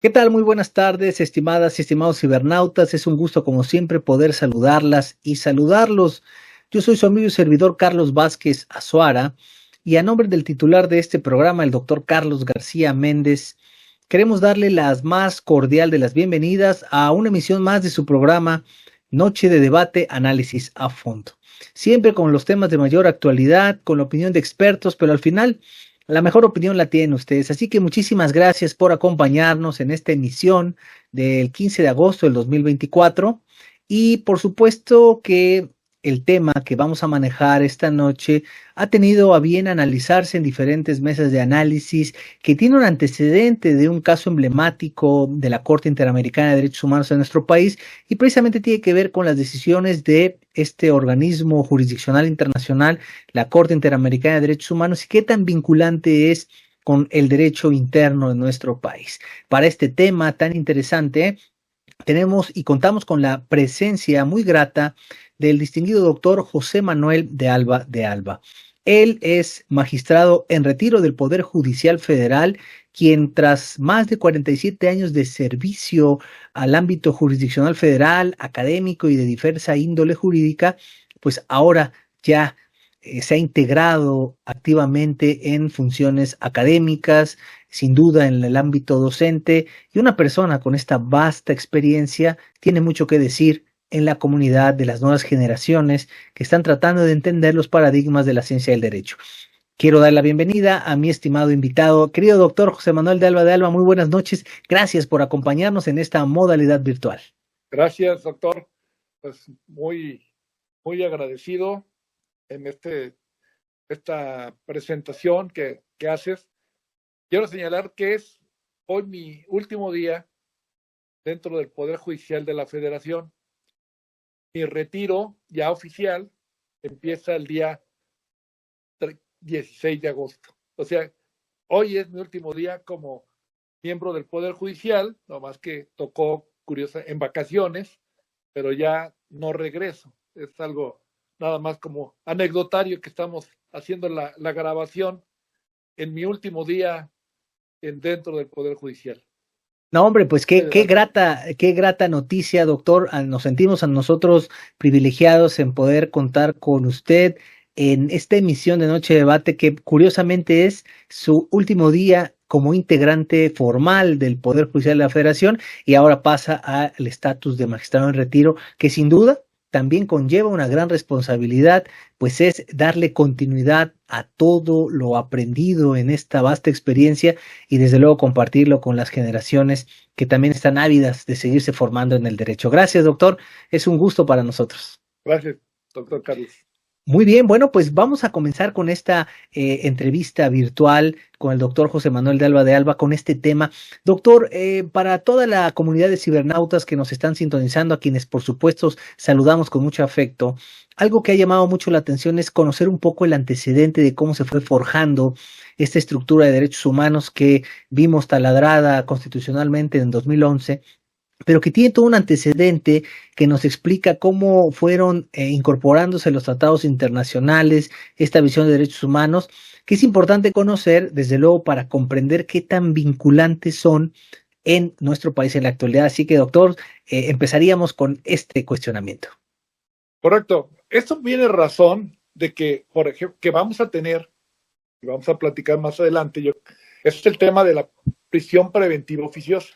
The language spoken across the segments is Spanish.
¿Qué tal? Muy buenas tardes, estimadas y estimados cibernautas. Es un gusto, como siempre, poder saludarlas y saludarlos. Yo soy su amigo y servidor Carlos Vázquez Azuara, y a nombre del titular de este programa, el doctor Carlos García Méndez, queremos darle las más cordial de las bienvenidas a una emisión más de su programa Noche de Debate, Análisis a Fondo. Siempre con los temas de mayor actualidad, con la opinión de expertos, pero al final la mejor opinión la tienen ustedes, así que muchísimas gracias por acompañarnos en esta emisión del 15 de agosto del 2024 y por supuesto que el tema que vamos a manejar esta noche ha tenido a bien analizarse en diferentes mesas de análisis que tiene un antecedente de un caso emblemático de la Corte Interamericana de Derechos Humanos en nuestro país y precisamente tiene que ver con las decisiones de este organismo jurisdiccional internacional, la Corte Interamericana de Derechos Humanos, y qué tan vinculante es con el derecho interno de nuestro país. Para este tema tan interesante, tenemos y contamos con la presencia muy grata del distinguido doctor José Manuel de Alba de Alba. Él es magistrado en retiro del Poder Judicial Federal, quien tras más de 47 años de servicio al ámbito jurisdiccional federal, académico y de diversa índole jurídica, pues ahora ya se ha integrado activamente en funciones académicas, sin duda en el ámbito docente, y una persona con esta vasta experiencia tiene mucho que decir en la comunidad de las nuevas generaciones que están tratando de entender los paradigmas de la ciencia del derecho. Quiero dar la bienvenida a mi estimado invitado, querido doctor José Manuel de Alba de Alba. Muy buenas noches. Gracias por acompañarnos en esta modalidad virtual. Gracias, doctor. Pues muy agradecido en esta presentación que haces. Quiero señalar que es hoy mi último día dentro del Poder Judicial de la Federación. Mi retiro ya oficial empieza el día 16 de agosto. O sea, hoy es mi último día como miembro del Poder Judicial, nomás que tocó curiosa en vacaciones, pero ya no regreso. Es algo nada más como anecdotario que estamos haciendo la grabación en mi último día dentro del Poder Judicial. No, hombre, pues qué grata noticia, doctor. Nos sentimos a nosotros privilegiados en poder contar con usted en esta emisión de Noche de Debate, que curiosamente es su último día como integrante formal del Poder Judicial de la Federación y ahora pasa al estatus de magistrado en retiro, que sin duda también conlleva una gran responsabilidad, pues es darle continuidad a todo lo aprendido en esta vasta experiencia y desde luego compartirlo con las generaciones que también están ávidas de seguirse formando en el derecho. Gracias, doctor. Es un gusto para nosotros. Gracias, doctor Carlos. Muy bien, bueno, pues vamos a comenzar con esta entrevista virtual con el doctor José Manuel de Alba de Alba con este tema. Doctor, para toda la comunidad de cibernautas que nos están sintonizando, a quienes por supuesto saludamos con mucho afecto, algo que ha llamado mucho la atención es conocer un poco el antecedente de cómo se fue forjando esta estructura de derechos humanos que vimos taladrada constitucionalmente en 2011, pero que tiene todo un antecedente que nos explica cómo fueron incorporándose los tratados internacionales, esta visión de derechos humanos, que es importante conocer, desde luego, para comprender qué tan vinculantes son en nuestro país en la actualidad. Así que, doctor, empezaríamos con este cuestionamiento. Correcto. Esto viene razón de que, por ejemplo, que vamos a tener, y vamos a platicar más adelante, es el tema de la prisión preventiva oficiosa.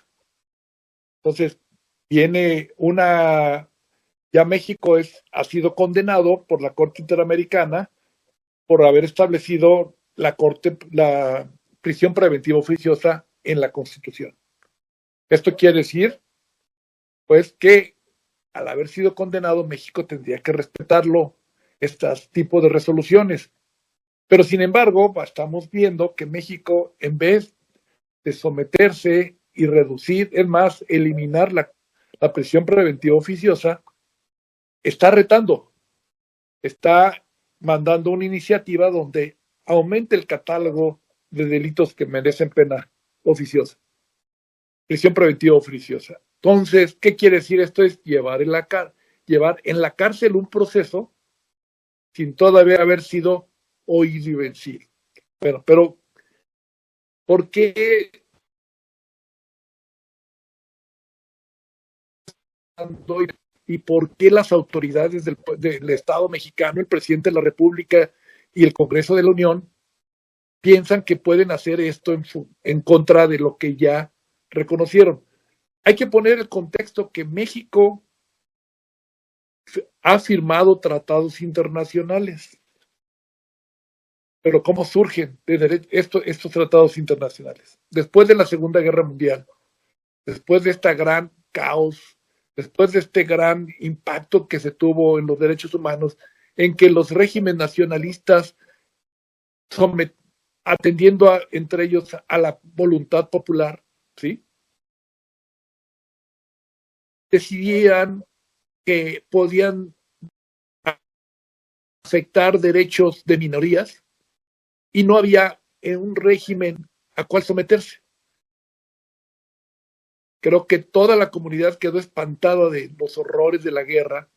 Entonces, viene ya México ha sido condenado por la Corte Interamericana por haber establecido la prisión preventiva oficiosa en la Constitución. Esto quiere decir, pues, que al haber sido condenado, México tendría que respetarlo, estos tipos de resoluciones. Pero, sin embargo, estamos viendo que México, en vez de someterse y reducir, es más, eliminar la prisión preventiva oficiosa, está retando, está mandando una iniciativa donde aumente el catálogo de delitos que merecen pena oficiosa, prisión preventiva oficiosa. Entonces, ¿qué quiere decir esto? Es llevar en la cárcel un proceso sin todavía haber sido oído y vencido. Bueno, pero ¿por qué y por qué las autoridades del Estado mexicano, el presidente de la República y el Congreso de la Unión piensan que pueden hacer esto en contra de lo que ya reconocieron. Hay que poner el contexto que México ha firmado tratados internacionales. Pero ¿cómo surgen estos tratados internacionales? Después de la Segunda Guerra Mundial, después de este gran caos, después de este gran impacto que se tuvo en los derechos humanos, en que los regímenes nacionalistas, atendiendo entre ellos a la voluntad popular, ¿sí?, decidían que podían afectar derechos de minorías y no había un régimen a cual someterse. Creo que toda la comunidad quedó espantada de los horrores de la guerra,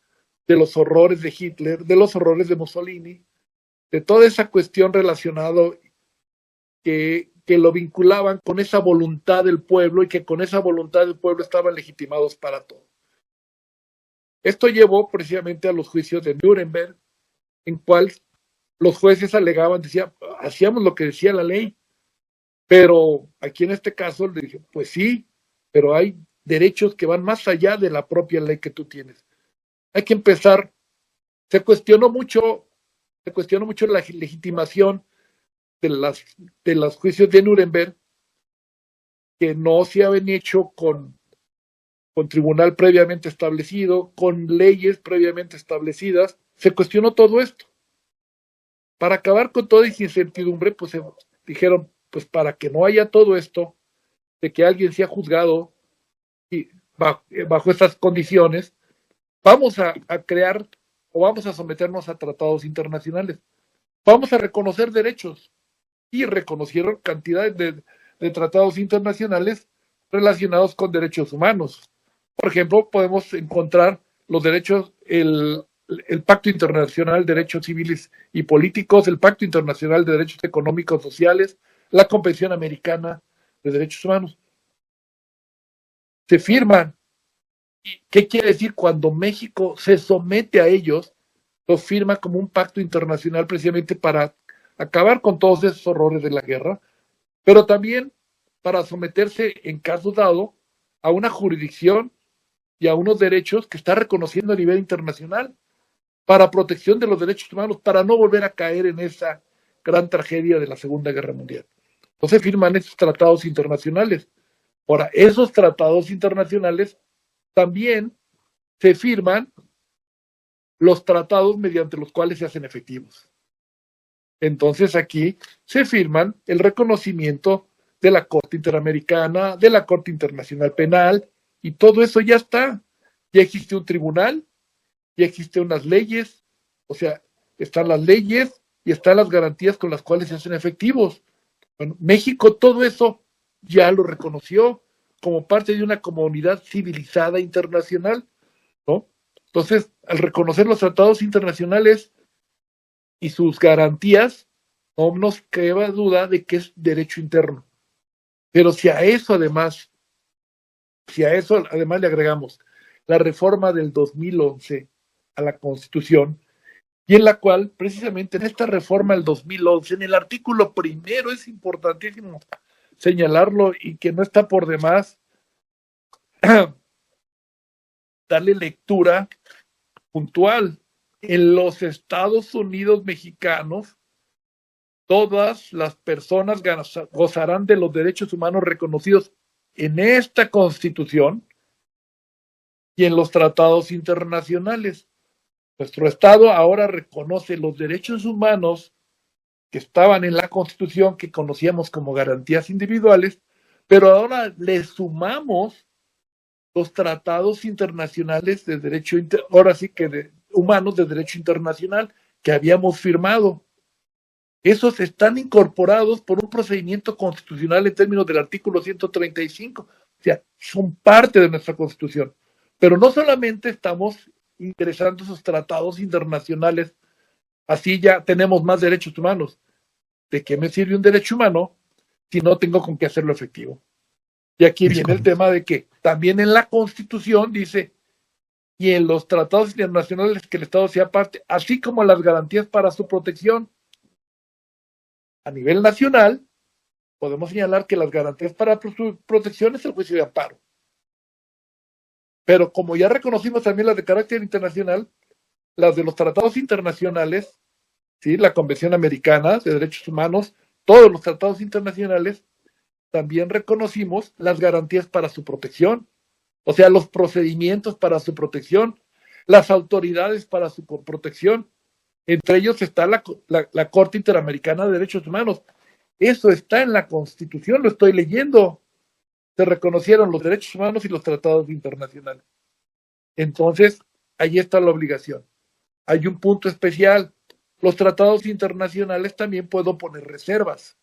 de los horrores de Hitler, de los horrores de Mussolini, de toda esa cuestión relacionada que lo vinculaban con esa voluntad del pueblo y que con esa voluntad del pueblo estaban legitimados para todo. Esto llevó precisamente a los juicios de Nuremberg, en cual los jueces alegaban, decían, hacíamos lo que decía la ley, pero aquí en este caso le dije, pues sí, pero hay derechos que van más allá de la propia ley que tú tienes. Hay que empezar, se cuestionó mucho la legitimación de los juicios de Nuremberg, que no se habían hecho con tribunal previamente establecido, con leyes previamente establecidas. Se cuestionó todo esto. Para acabar con toda esa incertidumbre, pues dijeron, pues para que no haya todo esto, de que alguien sea juzgado y bajo estas condiciones, vamos a crear o vamos a someternos a tratados internacionales. Vamos a reconocer derechos. Y reconocieron cantidades de tratados internacionales relacionados con derechos humanos. Por ejemplo, podemos encontrar los derechos, el Pacto Internacional de Derechos Civiles y Políticos, el Pacto Internacional de Derechos Económicos y Sociales, la Convención Americana de Derechos Humanos. Se firman. ¿Qué quiere decir? Cuando México se somete a ellos, lo firma como un pacto internacional precisamente para acabar con todos esos horrores de la guerra, pero también para someterse en caso dado a una jurisdicción y a unos derechos que está reconociendo a nivel internacional para protección de los derechos humanos, para no volver a caer en esa gran tragedia de la Segunda Guerra Mundial. Entonces firman esos tratados internacionales. Ahora, esos tratados internacionales también se firman los tratados mediante los cuales se hacen efectivos. Entonces aquí se firman el reconocimiento de la Corte Interamericana, de la Corte Internacional Penal, y todo eso ya está. Ya existe un tribunal, ya existen unas leyes, o sea, están las leyes y están las garantías con las cuales se hacen efectivos. Bueno, México todo eso ya lo reconoció como parte de una comunidad civilizada internacional, ¿no? Entonces, al reconocer los tratados internacionales y sus garantías, no nos queda duda de que es derecho interno. Pero si a eso además le agregamos la reforma del 2011 a la Constitución, y en la cual, precisamente en esta reforma del 2011, en el artículo primero, es importantísimo señalarlo y que no está por demás darle lectura puntual. En los Estados Unidos mexicanos, todas las personas gozarán de los derechos humanos reconocidos en esta Constitución y en los tratados internacionales. Nuestro Estado ahora reconoce los derechos humanos que estaban en la Constitución, que conocíamos como garantías individuales, pero ahora le sumamos los tratados internacionales de derecho, ahora sí que humanos de derecho internacional que habíamos firmado. Esos están incorporados por un procedimiento constitucional en términos del artículo 135. O sea, son parte de nuestra Constitución. Pero no solamente estamos ingresando esos tratados internacionales, así ya tenemos más derechos humanos. ¿De qué me sirve un derecho humano si no tengo con qué hacerlo efectivo? Y aquí viene el tema de que también en la Constitución dice y en los tratados internacionales que el Estado sea parte, así como las garantías para su protección. A nivel nacional, podemos señalar que las garantías para su protección es el juicio de amparo. Pero como ya reconocimos también las de carácter internacional, las de los tratados internacionales, ¿sí? La Convención Americana de Derechos Humanos, todos los tratados internacionales, también reconocimos las garantías para su protección, o sea, los procedimientos para su protección, las autoridades para su protección. Entre ellos está la Corte Interamericana de Derechos Humanos. Eso está en la Constitución, lo estoy leyendo. Se reconocieron los derechos humanos y los tratados internacionales. Entonces, ahí está la obligación. Hay un punto especial. Los tratados internacionales también puedo poner reservas.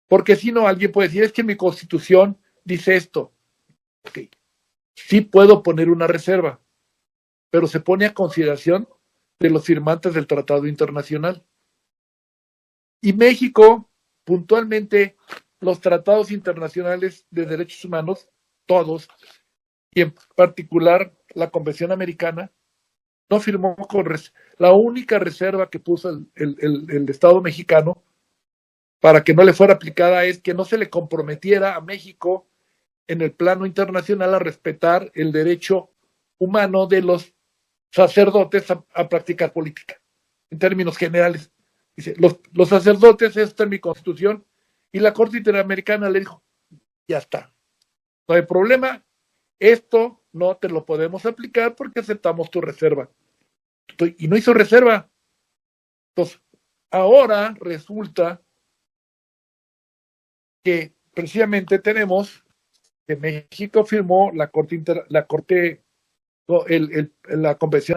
Porque si no, alguien puede decir, es que mi Constitución dice esto. Ok, sí puedo poner una reserva, pero se pone a consideración de los firmantes del Tratado Internacional. Y México, puntualmente, los tratados internacionales de derechos humanos, todos, y en particular la Convención Americana, no firmó con la única reserva que puso el Estado mexicano para que no le fuera aplicada es que no se le comprometiera a México en el plano internacional a respetar el derecho humano de los sacerdotes a practicar política, en términos generales. Dice, los sacerdotes, esto está en mi Constitución, y la Corte Interamericana le dijo, ya está, no hay problema, esto no te lo podemos aplicar porque aceptamos tu reserva. Y no hizo reserva. Entonces, ahora resulta que precisamente tenemos que México firmó la Convención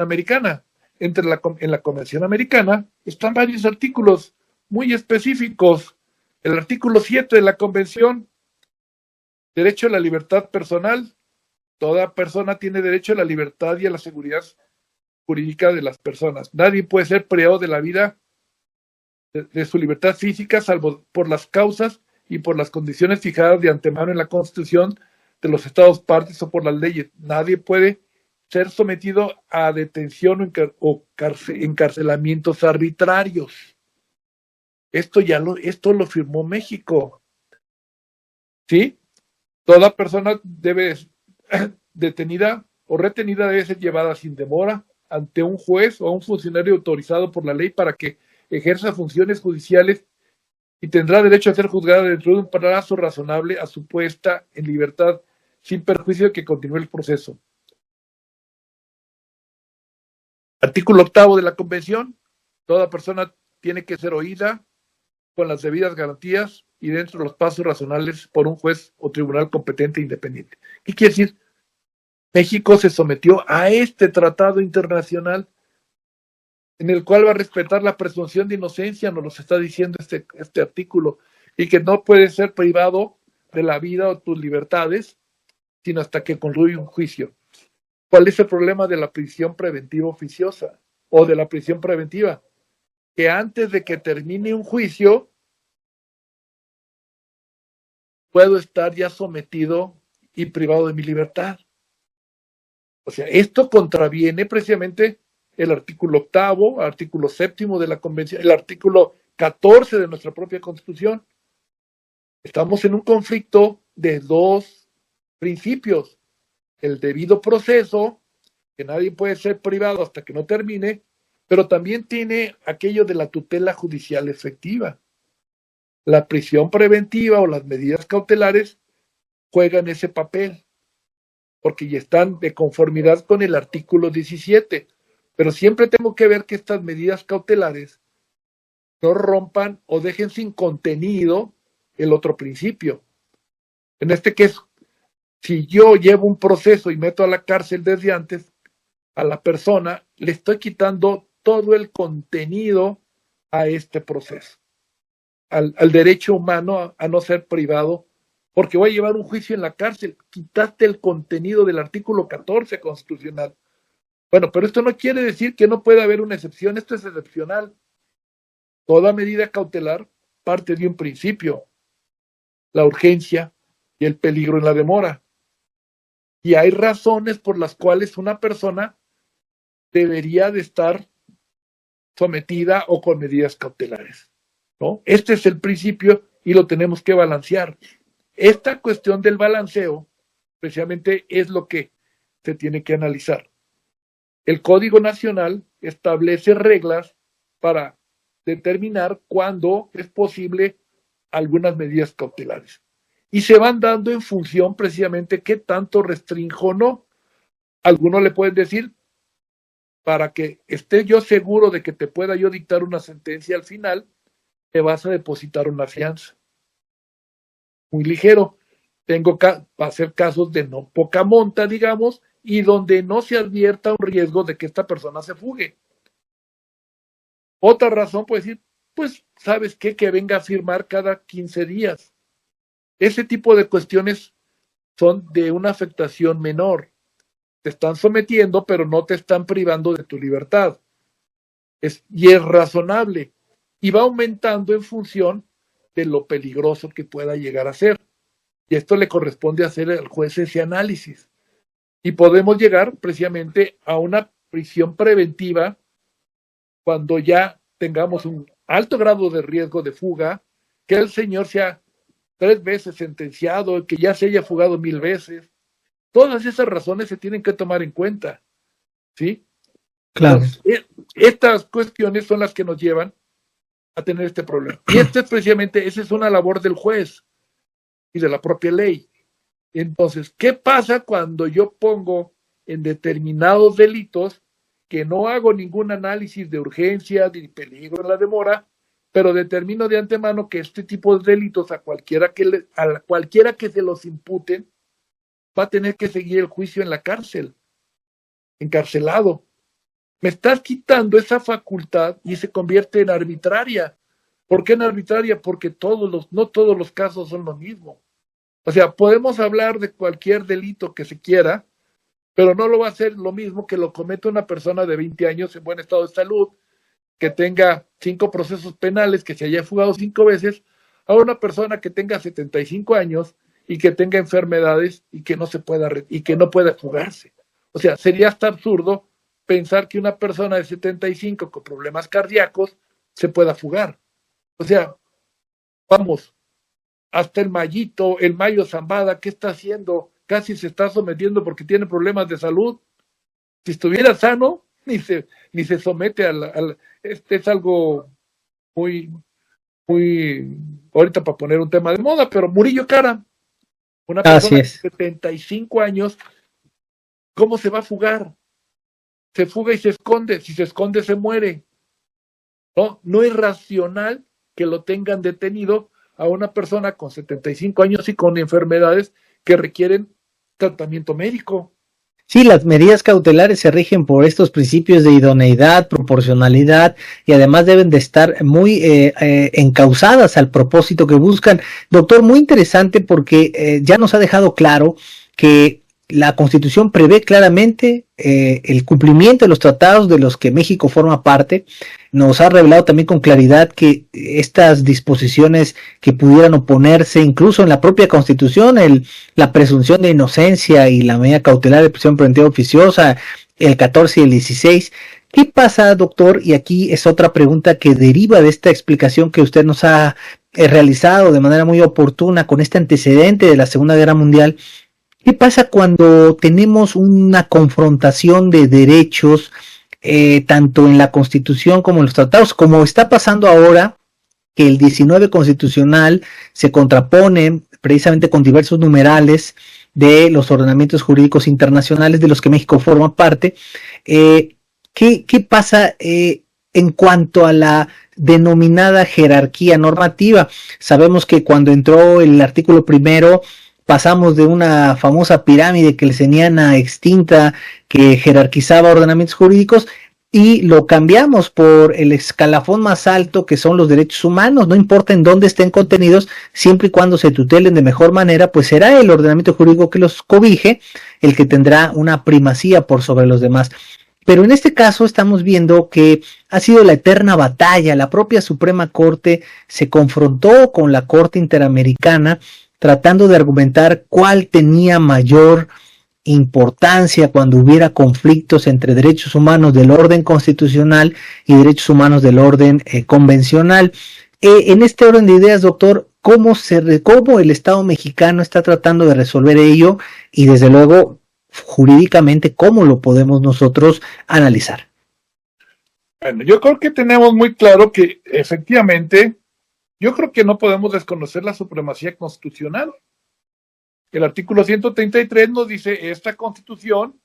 Americana. En la Convención Americana están varios artículos muy específicos. El artículo 7 de la Convención, derecho a la libertad personal. Toda persona tiene derecho a la libertad y a la seguridad jurídica de las personas. Nadie puede ser privado de la vida, de su libertad física, salvo por las causas y por las condiciones fijadas de antemano en la Constitución de los Estados partes o por las leyes. Nadie puede ser sometido a detención o encarcelamientos arbitrarios. Esto lo firmó México. ¿Sí? Toda persona debe detenida o retenida debe ser llevada sin demora ante un juez o un funcionario autorizado por la ley para que ejerza funciones judiciales y tendrá derecho a ser juzgada dentro de un plazo razonable a su puesta en libertad sin perjuicio de que continúe el proceso. Artículo 8 de la Convención. Toda persona tiene que ser oída con las debidas garantías y dentro de los pasos razonables por un juez o tribunal competente e independiente. ¿Qué quiere decir? México se sometió a este tratado internacional en el cual va a respetar la presunción de inocencia, nos lo está diciendo este artículo, y que no puede ser privado de la vida o tus libertades, sino hasta que concluya un juicio. ¿Cuál es el problema de la prisión preventiva oficiosa o de la prisión preventiva? Que antes de que termine un juicio, puedo estar ya sometido y privado de mi libertad. O sea, esto contraviene precisamente el artículo 8, artículo 7 de la Convención, el artículo 14 de nuestra propia Constitución. Estamos en un conflicto de dos principios: el debido proceso, que nadie puede ser privado hasta que no termine, pero también tiene aquello de la tutela judicial efectiva. La prisión preventiva o las medidas cautelares juegan ese papel, porque ya están de conformidad con el artículo 17. Pero siempre tengo que ver que estas medidas cautelares no rompan o dejen sin contenido el otro principio. En este caso, si yo llevo un proceso y meto a la cárcel desde antes, a la persona le estoy quitando todo el contenido a este proceso, al derecho humano a no ser privado, porque voy a llevar un juicio en la cárcel. Quitaste el contenido del artículo 14 constitucional. Bueno, pero esto no quiere decir que no pueda haber una excepción. Esto es excepcional. Toda medida cautelar parte de un principio: la urgencia y el peligro en la demora. y hay razones por las cuales una persona debería de estar sometida o con medidas cautelares, ¿no? Este es el principio y lo tenemos que balancear. Esta cuestión del balanceo precisamente es lo que se tiene que analizar. El Código Nacional establece reglas para determinar cuándo es posible algunas medidas cautelares. Y se van dando en función precisamente qué tanto restrinjo o no. Algunos le pueden decir, para que esté yo seguro de que te pueda yo dictar una sentencia al final, te vas a depositar una fianza. Muy ligero. Tengo que hacer casos de no poca monta, digamos, y donde no se advierta un riesgo de que esta persona se fugue. Otra razón puede decir, pues, ¿sabes qué? Que venga a firmar cada 15 días. Ese tipo de cuestiones son de una afectación menor. Te están sometiendo, pero no te están privando de tu libertad. Y es razonable. Y va aumentando en función de lo peligroso que pueda llegar a ser. Y esto le corresponde hacer al juez ese análisis. Y podemos llegar precisamente a una prisión preventiva cuando ya tengamos un alto grado de riesgo de fuga, que el señor sea 3 veces sentenciado, que ya se haya fugado 1000 veces. Todas esas razones se tienen que tomar en cuenta, ¿sí? Claro. Entonces, estas cuestiones son las que nos llevan a tener este problema. Y esa es una labor del juez y de la propia ley. Entonces, ¿qué pasa cuando yo pongo en determinados delitos que no hago ningún análisis de urgencia ni peligro en la demora, pero determino de antemano que este tipo de delitos a cualquiera que se los imputen va a tener que seguir el juicio en la cárcel, encarcelado? Me estás quitando esa facultad y se convierte en arbitraria. ¿Por qué en arbitraria? Porque no todos los casos son lo mismo. O sea, podemos hablar de cualquier delito que se quiera, pero no lo va a hacer lo mismo que lo cometa una persona de 20 años en buen estado de salud, que tenga 5 procesos penales, que se haya fugado 5 veces, a una persona que tenga 75 años y que tenga enfermedades y que no pueda fugarse. O sea, sería hasta absurdo pensar que una persona de 75 con problemas cardíacos se pueda fugar. O sea, vamos, hasta el Mayo Zambada, ¿qué está haciendo? Casi se está sometiendo porque tiene problemas de salud. Si estuviera sano, ni se somete es algo muy, muy, ahorita para poner un tema de moda, pero Murillo Karam, una persona de 75 años, ¿cómo se va a fugar? Se fuga y se esconde, si se esconde se muere. No es racional que lo tengan detenido a una persona con 75 años y con enfermedades que requieren tratamiento médico. Sí, las medidas cautelares se rigen por estos principios de idoneidad, proporcionalidad y además deben de estar muy encausadas al propósito que buscan. Doctor, muy interesante porque ya nos ha dejado claro que la Constitución prevé claramente el cumplimiento de los tratados de los que México forma parte. Nos ha revelado también con claridad que estas disposiciones que pudieran oponerse, incluso en la propia Constitución, la presunción de inocencia y la medida cautelar de prisión preventiva oficiosa, el 14 y el 16. ¿Qué pasa, doctor? Y aquí es otra pregunta que deriva de esta explicación que usted nos ha realizado de manera muy oportuna con este antecedente de la Segunda Guerra Mundial. ¿Qué pasa cuando tenemos una confrontación de derechos, tanto en la Constitución como en los tratados, como está pasando ahora, que el 19 constitucional se contrapone precisamente con diversos numerales de los ordenamientos jurídicos internacionales de los que México forma parte? ¿Qué pasa en cuanto a la denominada jerarquía normativa? Sabemos que cuando entró el artículo primero, pasamos de una famosa pirámide kelseniana extinta que jerarquizaba ordenamientos jurídicos y lo cambiamos por el escalafón más alto, que son los derechos humanos. No importa en dónde estén contenidos, siempre y cuando se tutelen de mejor manera, pues será el ordenamiento jurídico que los cobije el que tendrá una primacía por sobre los demás. Pero en este caso estamos viendo que ha sido la eterna batalla. La propia Suprema Corte se confrontó con la Corte Interamericana tratando de argumentar cuál tenía mayor importancia cuando hubiera conflictos entre derechos humanos del orden constitucional y derechos humanos del orden convencional. En este orden de ideas, doctor, ¿cómo el Estado mexicano está tratando de resolver ello y desde luego jurídicamente cómo lo podemos nosotros analizar? Bueno, yo creo que tenemos muy claro que efectivamente, yo creo que no podemos desconocer la supremacía constitucional. El artículo 133 nos dice, esta constitución,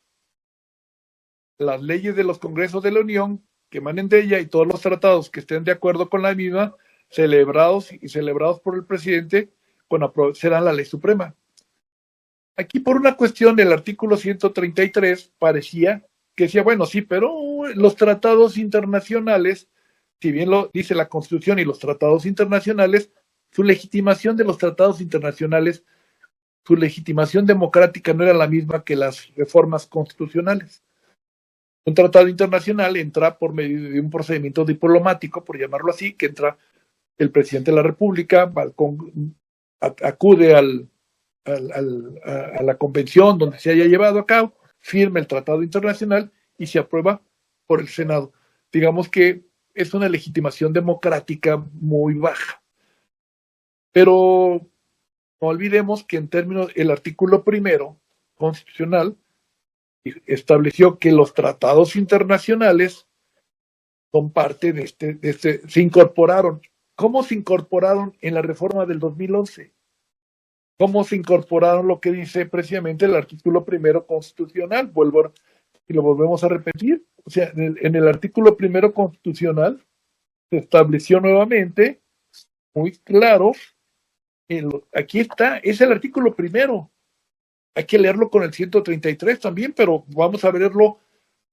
las leyes de los congresos de la Unión que emanen de ella y todos los tratados que estén de acuerdo con la misma, celebrados por el presidente, serán la ley suprema. Aquí por una cuestión el artículo 133 parecía que decía, bueno, sí, pero los tratados internacionales, si bien lo dice la Constitución y los tratados internacionales, su legitimación de los tratados internacionales, su legitimación democrática no era la misma que las reformas constitucionales. Un tratado internacional entra por medio de un procedimiento diplomático, por llamarlo así, que entra el presidente de la República, acude a la convención donde se haya llevado a cabo, firma el tratado internacional y se aprueba por el Senado. Digamos que es una legitimación democrática muy baja. Pero no olvidemos que en términos, el artículo primero constitucional estableció que los tratados internacionales son parte de se incorporaron. ¿Cómo se incorporaron en la reforma del 2011? ¿Cómo se incorporaron lo que dice precisamente el artículo primero constitucional? Y lo volvemos a repetir. O sea, en el artículo primero constitucional se estableció nuevamente, muy claro, aquí está, es el artículo primero. Hay que leerlo con el 133 también, pero vamos a verlo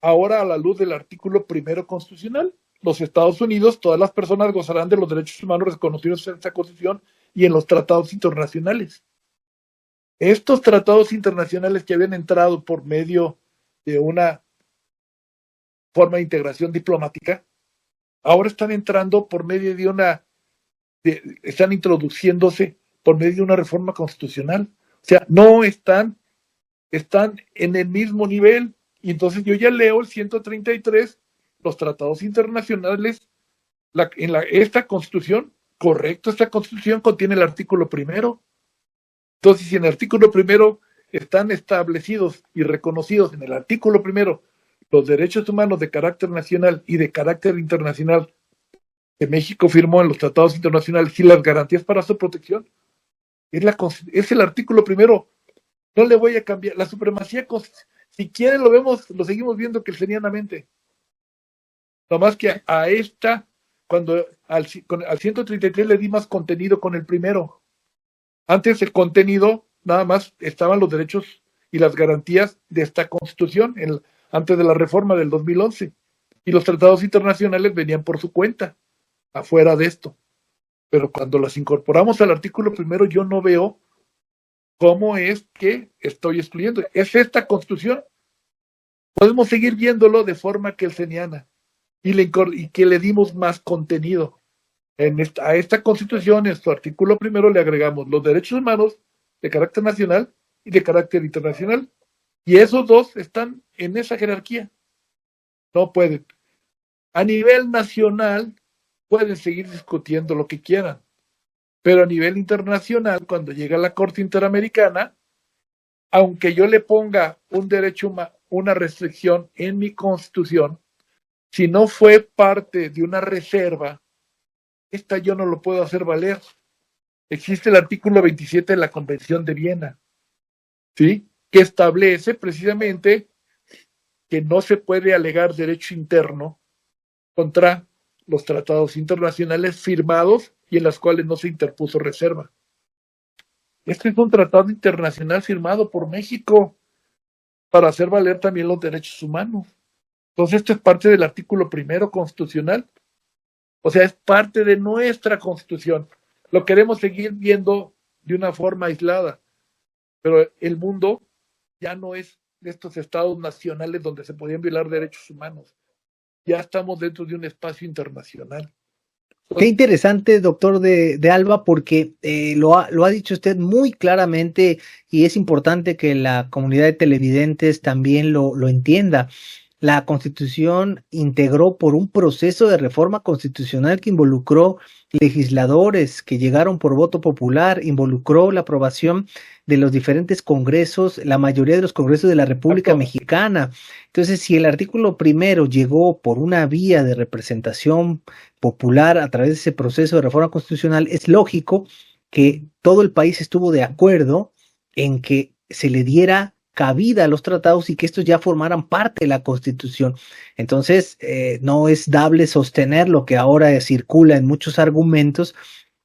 ahora a la luz del artículo primero constitucional. Los Estados Unidos, todas las personas gozarán de los derechos humanos reconocidos en esta Constitución y en los tratados internacionales. Estos tratados internacionales que habían entrado por medio de una forma de integración diplomática, ahora están entrando por medio están introduciéndose por medio de una reforma constitucional. O sea, no están en el mismo nivel. Y entonces yo ya leo el 133, los tratados internacionales, esta constitución, correcto, esta constitución contiene el artículo primero. Entonces, si en el artículo primero están establecidos y reconocidos en el artículo primero los derechos humanos de carácter nacional y de carácter internacional que México firmó en los tratados internacionales y las garantías para su protección, es el artículo primero. No le voy a cambiar. La supremacía, si quieren lo seguimos viendo kelsenianamente. Nomás que a esta, cuando al 133 le di más contenido con el primero. Antes el contenido, nada más estaban los derechos y las garantías de esta Constitución, antes de la reforma del 2011. Y los tratados internacionales venían por su cuenta, afuera de esto. Pero cuando las incorporamos al artículo primero, yo no veo cómo es que estoy excluyendo. Es esta Constitución. Podemos seguir viéndolo de forma kelseniana y que le dimos más contenido. A esta Constitución, en su artículo primero, le agregamos los derechos humanos de carácter nacional y de carácter internacional. Y esos dos están en esa jerarquía. No pueden. A nivel nacional, pueden seguir discutiendo lo que quieran. Pero a nivel internacional, cuando llega a la Corte Interamericana, aunque yo le ponga un derecho, una restricción en mi Constitución, si no fue parte de una reserva, esta yo no lo puedo hacer valer. Existe el artículo 27 de la Convención de Viena, ¿sí? Que establece precisamente que no se puede alegar derecho interno contra los tratados internacionales firmados y en los cuales no se interpuso reserva. Este es un tratado internacional firmado por México para hacer valer también los derechos humanos. Entonces, esto es parte del artículo primero constitucional. O sea, es parte de nuestra Constitución. Lo queremos seguir viendo de una forma aislada, pero el mundo ya no es de estos estados nacionales donde se podían violar derechos humanos. Ya estamos dentro de un espacio internacional. Qué interesante, doctor de Alba, porque lo ha dicho usted muy claramente y es importante que la comunidad de televidentes también lo entienda. La Constitución integró por un proceso de reforma constitucional que involucró legisladores que llegaron por voto popular, involucró la aprobación de los diferentes congresos, la mayoría de los congresos de la República Mexicana. Entonces, si el artículo primero llegó por una vía de representación popular a través de ese proceso de reforma constitucional, es lógico que todo el país estuvo de acuerdo en que se le diera cabida a los tratados y que estos ya formaran parte de la Constitución. Entonces, no es dable sostener lo que ahora circula en muchos argumentos,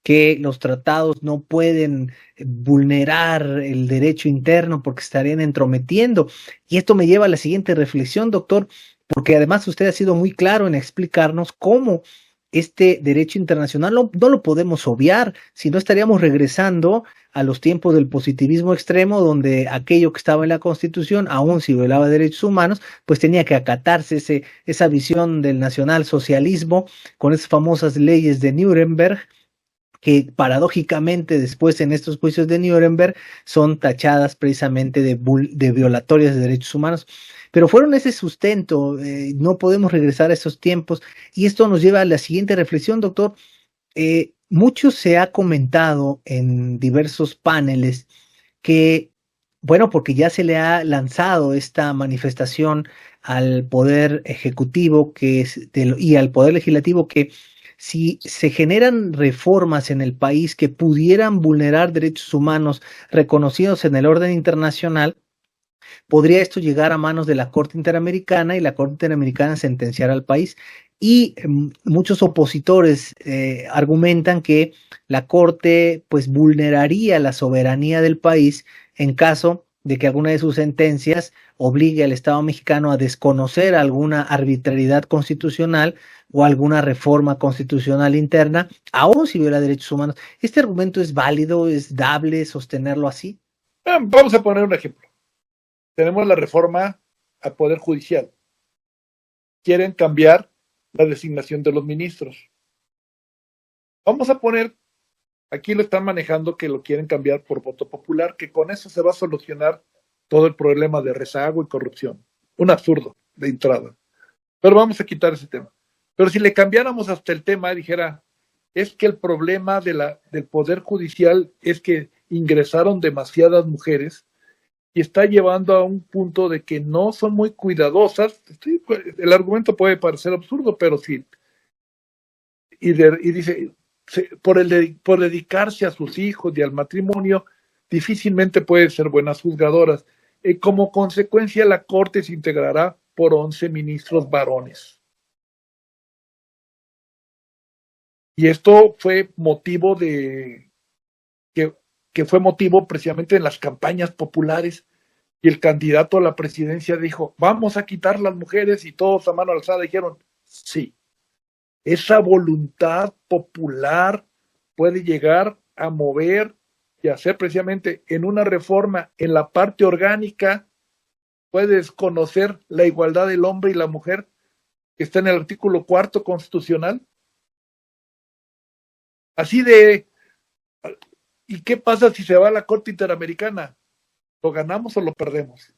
que los tratados no pueden vulnerar el derecho interno porque estarían entrometiendo. Y esto me lleva a la siguiente reflexión, doctor, porque además usted ha sido muy claro en explicarnos cómo este derecho internacional no lo podemos obviar, si no estaríamos regresando a los tiempos del positivismo extremo, donde aquello que estaba en la Constitución, aun si violaba derechos humanos, pues tenía que acatarse esa visión del nacionalsocialismo con esas famosas leyes de Nuremberg, que paradójicamente después en estos juicios de Nuremberg son tachadas precisamente de violatorias de derechos humanos. Pero fueron ese sustento, no podemos regresar a esos tiempos. Y esto nos lleva a la siguiente reflexión, doctor. Mucho se ha comentado en diversos paneles que, bueno, porque ya se le ha lanzado esta manifestación al Poder Ejecutivo y al Poder Legislativo, que si se generan reformas en el país que pudieran vulnerar derechos humanos reconocidos en el orden internacional, podría esto llegar a manos de la Corte Interamericana y la Corte Interamericana sentenciar al país. Y muchos opositores argumentan que la Corte pues vulneraría la soberanía del país en caso de que alguna de sus sentencias obligue al Estado mexicano a desconocer alguna arbitrariedad constitucional o alguna reforma constitucional interna, aun si viola derechos humanos. ¿Este argumento es válido, es dable sostenerlo así? Vamos a poner un ejemplo. Tenemos la reforma al Poder Judicial. Quieren cambiar la designación de los ministros. Vamos a poner, aquí lo están manejando que lo quieren cambiar por voto popular, que con eso se va a solucionar todo el problema de rezago y corrupción. Un absurdo de entrada. Pero vamos a quitar ese tema. Pero si le cambiáramos hasta el tema, dijera, es que el problema del Poder Judicial es que ingresaron demasiadas mujeres y está llevando a un punto de que no son muy cuidadosas. El argumento puede parecer absurdo, pero sí. Y dice, por dedicarse a sus hijos y al matrimonio, difícilmente pueden ser buenas juzgadoras. Como consecuencia, la Corte se integrará por 11 ministros varones. Y esto fue motivo que fue motivo precisamente en las campañas populares, y el candidato a la presidencia dijo, vamos a quitar las mujeres, y todos a mano alzada dijeron, sí. Esa voluntad popular puede llegar a mover y hacer precisamente en una reforma en la parte orgánica, puede desconocer la igualdad del hombre y la mujer que está en el artículo 4 constitucional. Así de, ¿y qué pasa si se va a la Corte Interamericana? ¿Lo ganamos o lo perdemos?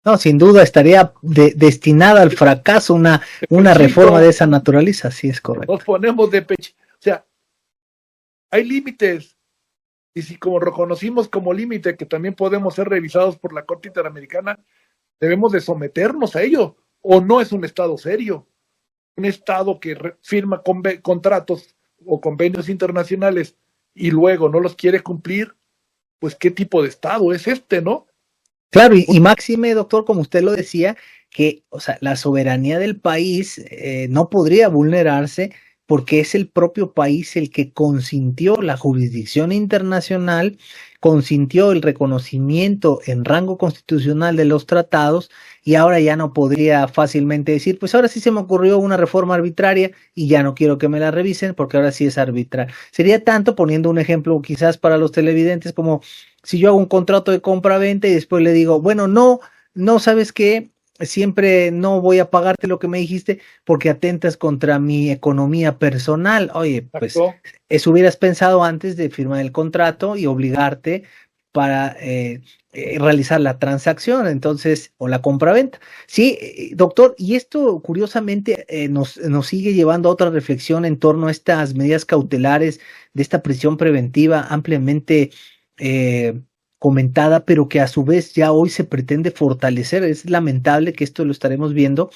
No, sin duda estaría destinada al fracaso una reforma de esa naturaleza, sí es correcto. Nos ponemos de pecho. O sea, hay límites. Y si como reconocimos como límite que también podemos ser revisados por la Corte Interamericana, debemos de someternos a ello. ¿O no es un Estado serio? Un Estado que firma contratos o convenios internacionales y luego no los quiere cumplir, pues ¿qué tipo de Estado es este, no? Claro, y máxime, doctor, como usted lo decía, que, o sea, la soberanía del país no podría vulnerarse porque es el propio país el que consintió la jurisdicción internacional, consintió el reconocimiento en rango constitucional de los tratados, y ahora ya no podría fácilmente decir, pues ahora sí se me ocurrió una reforma arbitraria y ya no quiero que me la revisen porque ahora sí es arbitraria. Sería tanto, poniendo un ejemplo quizás para los televidentes, como si yo hago un contrato de compra-venta y después le digo, bueno, no, ¿sabes qué? siempre no voy a pagarte lo que me dijiste porque atentas contra mi economía personal. Oye, pues Exacto. eso hubieras pensado antes de firmar el contrato y obligarte para realizar la transacción, entonces, o la compraventa. Sí, doctor, y esto curiosamente nos sigue llevando a otra reflexión en torno a estas medidas cautelares de esta prisión preventiva ampliamente eh, comentada, pero que a su vez ya hoy se pretende fortalecer. Es lamentable que esto lo estaremos viendo,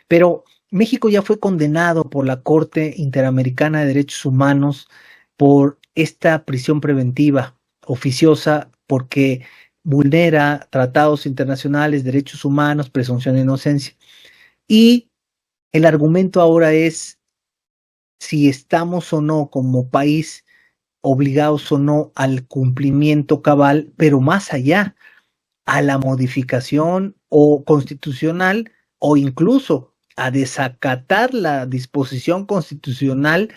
pero México ya fue condenado por la Corte Interamericana de Derechos Humanos por esta prisión preventiva oficiosa porque vulnera tratados internacionales, derechos humanos, presunción de inocencia. Y el argumento ahora es si estamos o no como país obligados o no al cumplimiento cabal, pero más allá, a la modificación o constitucional o incluso a desacatar la disposición constitucional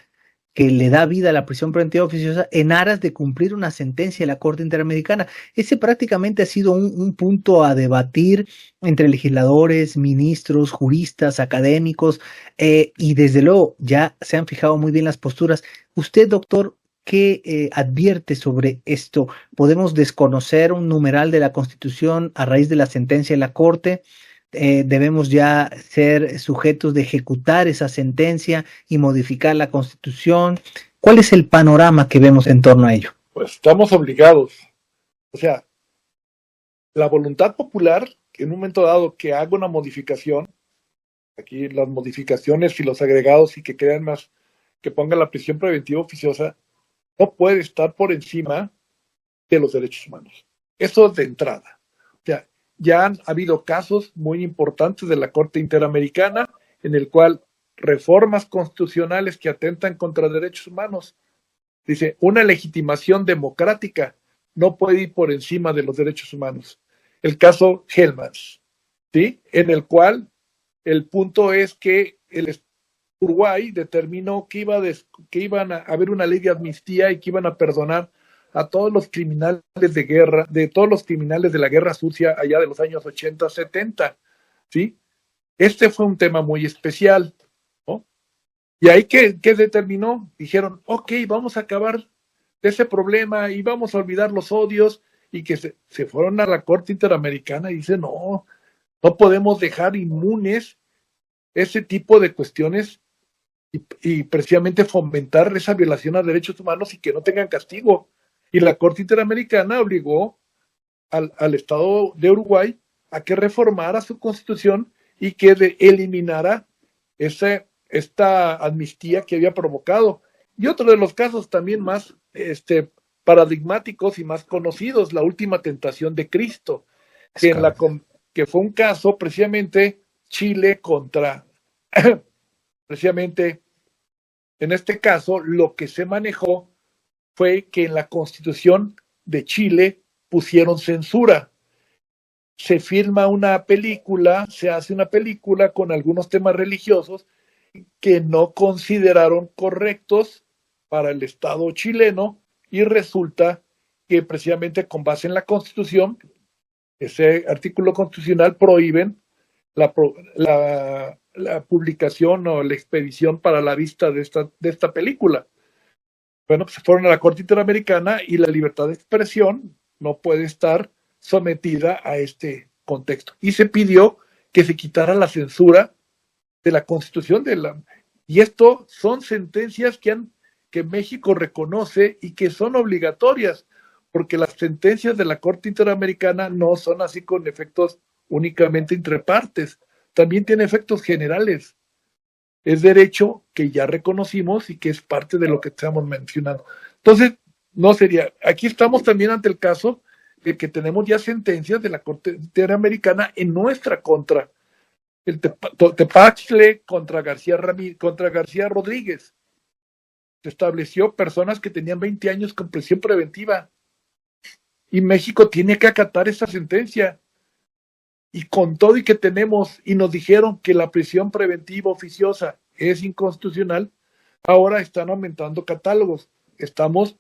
que le da vida a la prisión preventiva oficiosa en aras de cumplir una sentencia de la Corte Interamericana. Ese prácticamente ha sido un punto a debatir entre legisladores, ministros, juristas, académicos, y desde luego ya se han fijado muy bien las posturas. Usted, doctor, ¿qué advierte sobre esto? ¿Podemos desconocer un numeral de la Constitución a raíz de la sentencia de la Corte? Debemos ya ser sujetos de ejecutar esa sentencia y modificar la Constitución. ¿Cuál es el panorama que vemos en torno a ello? Pues estamos obligados. O sea, la voluntad popular, que en un momento dado que haga una modificación, aquí las modificaciones y los agregados y que crean más, que pongan la prisión preventiva oficiosa, no puede estar por encima de los derechos humanos. Eso es de entrada. O sea, ya han habido casos muy importantes de la Corte Interamericana en el cual reformas constitucionales que atentan contra derechos humanos, dice, una legitimación democrática no puede ir por encima de los derechos humanos. El caso Helmans, ¿sí? En el cual el punto es que el Uruguay determinó que iban a haber una ley de amnistía y que iban a perdonar a todos los criminales de guerra, de todos los criminales de la guerra sucia allá de los años 80, 70, ¿sí? Este fue un tema muy especial, ¿no? Y ahí que determinó, dijeron, ok, vamos a acabar de ese problema y vamos a olvidar los odios, y que se fueron a la Corte Interamericana y dicen, no, no podemos dejar inmunes ese tipo de cuestiones y precisamente fomentar esa violación a derechos humanos y que no tengan castigo. Y la Corte Interamericana obligó al Estado de Uruguay a que reformara su constitución y que eliminara esta amnistía que había provocado. Y otro de los casos también más paradigmáticos y más conocidos, la última tentación de Cristo, que, que fue un caso precisamente Chile contra, precisamente en este caso, lo que se manejó fue que en la Constitución de Chile pusieron censura. Se filma una película, se hace una película con algunos temas religiosos que no consideraron correctos para el Estado chileno, y resulta que precisamente con base en la Constitución, ese artículo constitucional, prohíben la publicación o la expedición para la vista de esta película. Bueno, pues se fueron a la Corte Interamericana y la libertad de expresión no puede estar sometida a este contexto. Y se pidió que se quitara la censura de la Constitución y esto son sentencias que México reconoce y que son obligatorias, porque las sentencias de la Corte Interamericana no son así con efectos únicamente entre partes, también tiene efectos generales. Es derecho que ya reconocimos y que es parte de lo que estamos mencionando. Entonces, no sería, aquí estamos también ante el caso de que tenemos ya sentencias de la Corte Interamericana en nuestra contra. El Tepaxle contra García Rodríguez. Se estableció personas que tenían 20 años con prisión preventiva. Y México tiene que acatar esa sentencia. Y con todo y que tenemos, y nos dijeron que la prisión preventiva oficiosa es inconstitucional, ahora están aumentando catálogos. Estamos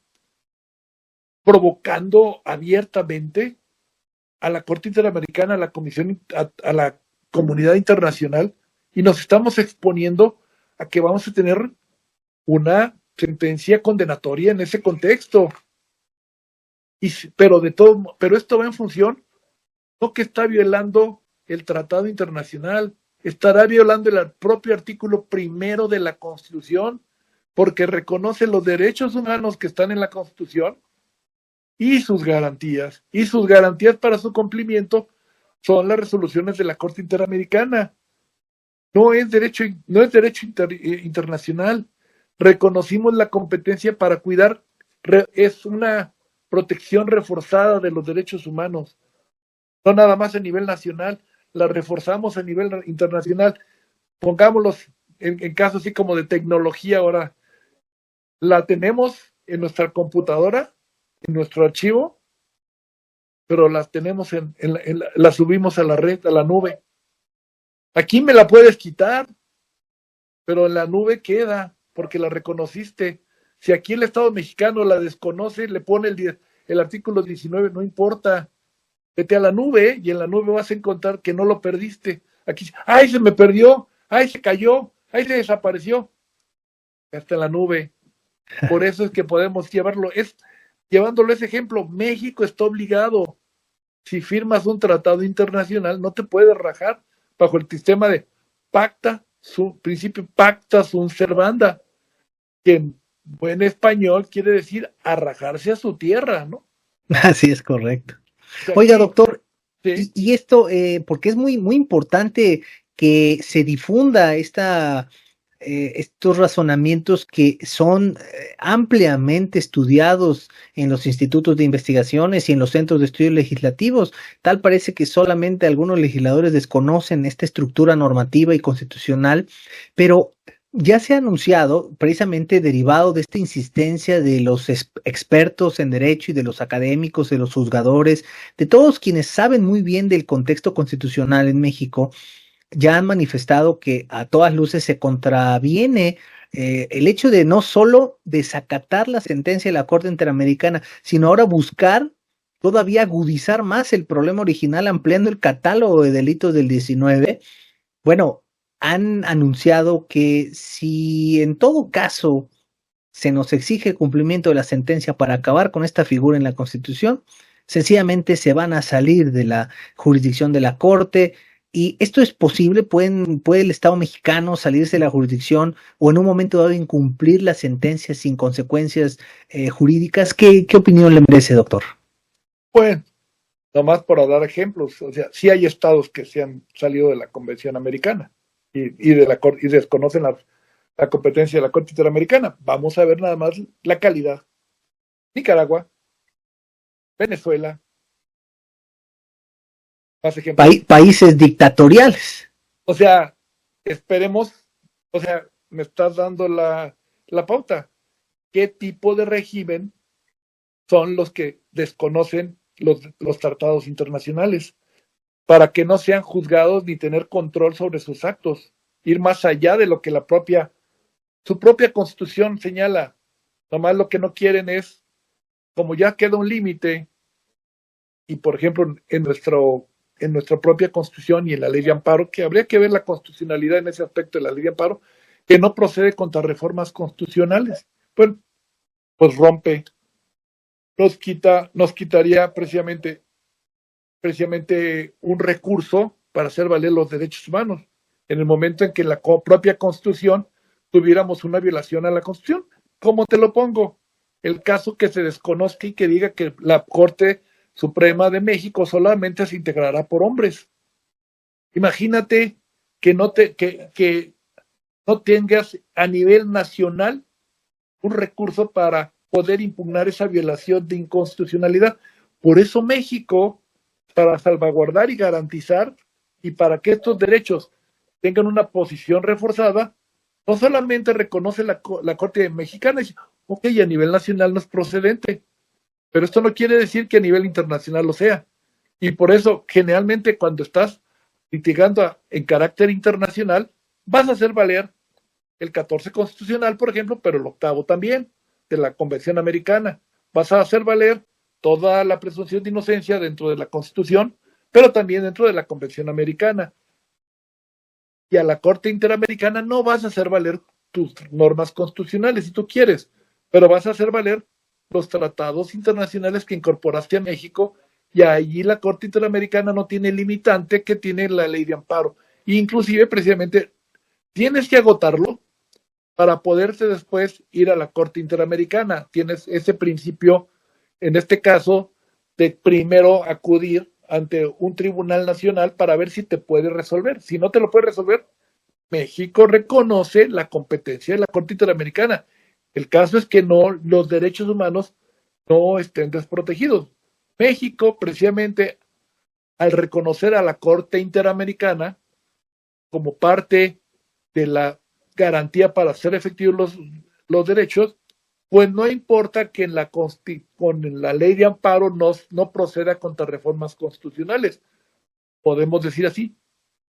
provocando abiertamente a la Corte Interamericana, a la Comisión, a la comunidad internacional y nos estamos exponiendo a que vamos a tener una sentencia condenatoria en ese contexto. Pero esto va en función, no que está violando el tratado internacional, estará violando el propio artículo primero de la Constitución, porque reconoce los derechos humanos que están en la Constitución y sus garantías para su cumplimiento son las resoluciones de la Corte Interamericana. No es derecho internacional. Reconocimos la competencia para cuidar, es una protección reforzada de los derechos humanos, no nada más a nivel nacional, la reforzamos a nivel internacional. Pongámoslos en casos así como de tecnología ahora, la tenemos en nuestra computadora, en nuestro archivo, pero las tenemos la subimos a la red, a la nube. Aquí me la puedes quitar, pero en la nube queda, porque la reconociste. Si aquí el Estado mexicano la desconoce, le pone el artículo 19, no importa. Vete a la nube y en la nube vas a encontrar que no lo perdiste. Aquí, ¡ay, se me perdió! ¡Ay, se cayó! ¡Ay, se desapareció! Está en la nube. Por eso es que podemos llevándolo ese ejemplo, México está obligado. Si firmas un tratado internacional, no te puedes rajar bajo el sistema de principio pacta sunt servanda, que en buen español quiere decir a rajarse a su tierra, ¿no? Así es, correcto. Oiga, doctor, sí. y esto, porque es muy, muy importante que se difunda estos razonamientos que son ampliamente estudiados en los institutos de investigaciones y en los centros de estudios legislativos. Tal parece que solamente algunos legisladores desconocen esta estructura normativa y constitucional, pero ya se ha anunciado, precisamente derivado de esta insistencia de los expertos en derecho y de los académicos, de los juzgadores, de todos quienes saben muy bien del contexto constitucional en México, ya han manifestado que a todas luces se contraviene el hecho de no solo desacatar la sentencia de la Corte Interamericana, sino ahora buscar todavía agudizar más el problema original, ampliando el catálogo de delitos del 19. Bueno, han anunciado que si en todo caso se nos exige cumplimiento de la sentencia para acabar con esta figura en la Constitución, sencillamente se van a salir de la jurisdicción de la Corte. Y esto es posible, puede el Estado mexicano salirse de la jurisdicción o en un momento dado incumplir la sentencia sin consecuencias jurídicas. ¿Qué opinión le merece, doctor? Bueno, nomás por dar ejemplos, o sea, sí hay estados que se han salido de la Convención Americana y desconocen la competencia de la Corte Interamericana. Vamos a ver nada más la calidad. Nicaragua, Venezuela, más ejemplos. Países dictatoriales. O sea, esperemos, o sea, me estás dando la pauta. ¿Qué tipo de régimen son los que desconocen los tratados internacionales? Para que no sean juzgados ni tener control sobre sus actos, ir más allá de lo que su propia constitución señala. Nomás lo que no quieren es, como ya queda un límite, y por ejemplo en nuestra propia constitución y en la ley de amparo, que habría que ver la constitucionalidad en ese aspecto de la ley de amparo, que no procede contra reformas constitucionales. Pues rompe, nos quitaría precisamente un recurso para hacer valer los derechos humanos, en el momento en que en la propia Constitución tuviéramos una violación a la Constitución. ¿Cómo te lo pongo? El caso que se desconozca y que diga que la Corte Suprema de México solamente se integrará por hombres. Imagínate que no tengas a nivel nacional un recurso para poder impugnar esa violación de inconstitucionalidad. Por eso México, para salvaguardar y garantizar y para que estos derechos tengan una posición reforzada, no solamente reconoce la Corte Mexicana y dice, ok, a nivel nacional no es procedente, pero esto no quiere decir que a nivel internacional lo sea. Y por eso, generalmente, cuando estás litigando en carácter internacional, vas a hacer valer el 14 constitucional, por ejemplo, pero el 8º también, de la Convención Americana. Vas a hacer valer toda la presunción de inocencia dentro de la Constitución, pero también dentro de la Convención Americana. y a la Corte Interamericana no vas a hacer valer tus normas constitucionales si tú quieres, pero vas a hacer valer los tratados internacionales que incorporaste a México, y allí la Corte Interamericana no tiene limitante que tiene la ley de amparo. Inclusive, precisamente, tienes que agotarlo para poderse después ir a la Corte Interamericana. Tienes ese principio, en este caso, de primero acudir ante un tribunal nacional para ver si te puede resolver. Si no te lo puede resolver, México reconoce la competencia de la Corte Interamericana. El caso es que no, los derechos humanos no estén desprotegidos. México, precisamente, al reconocer a la Corte Interamericana como parte de la garantía para hacer efectivos los derechos, pues no importa que en con la ley de amparo no proceda contra reformas constitucionales, podemos decir así,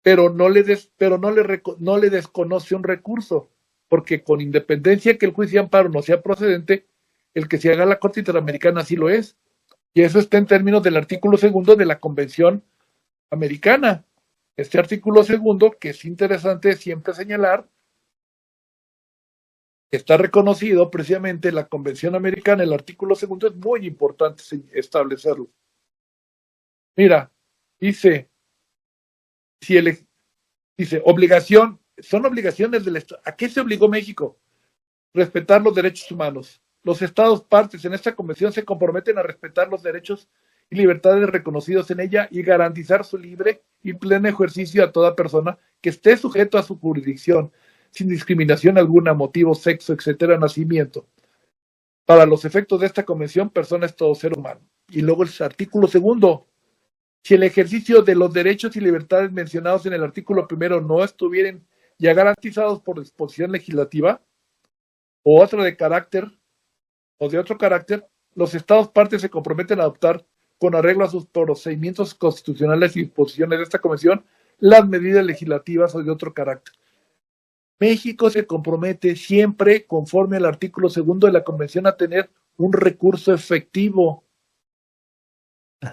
pero no le desconoce un recurso, porque con independencia que el juicio de amparo no sea procedente, el que se haga la Corte Interamericana sí lo es, y eso está en términos del artículo 2 de la Convención Americana. Este artículo 2, que es interesante siempre señalar, está reconocido precisamente la Convención Americana, el artículo 2, es muy importante establecerlo. Mira, dice, obligación, son obligaciones del Estado. ¿A qué se obligó México? Respetar los derechos humanos. Los Estados partes en esta convención se comprometen a respetar los derechos y libertades reconocidos en ella y garantizar su libre y pleno ejercicio a toda persona que esté sujeto a su jurisdicción, sin discriminación alguna, motivo, sexo, etcétera, nacimiento. Para los efectos de esta convención, persona es todo ser humano. Y luego el artículo 2, si el ejercicio de los derechos y libertades mencionados en el artículo 1 no estuvieran ya garantizados por disposición legislativa o otra de carácter o de otro carácter, los Estados partes se comprometen a adoptar, con arreglo a sus procedimientos constitucionales y disposiciones de esta convención, las medidas legislativas o de otro carácter. México se compromete siempre, conforme al artículo 2 de la convención, a tener un recurso efectivo.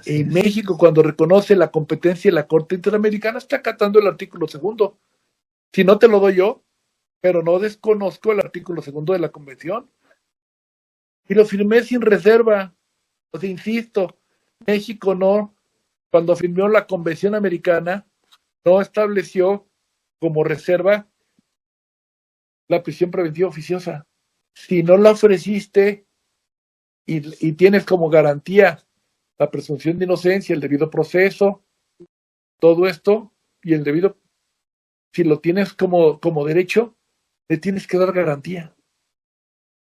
En México, cuando reconoce la competencia de la Corte Interamericana, está acatando el artículo 2. Si no te lo doy yo, pero no desconozco el artículo 2 de la convención. Y lo firmé sin reserva. Pues insisto, México no, cuando firmó la Convención Americana, no estableció como reserva la prisión preventiva oficiosa. Si no la ofreciste y tienes como garantía la presunción de inocencia, el debido proceso, todo esto, y el debido, si lo tienes como derecho, le tienes que dar garantía.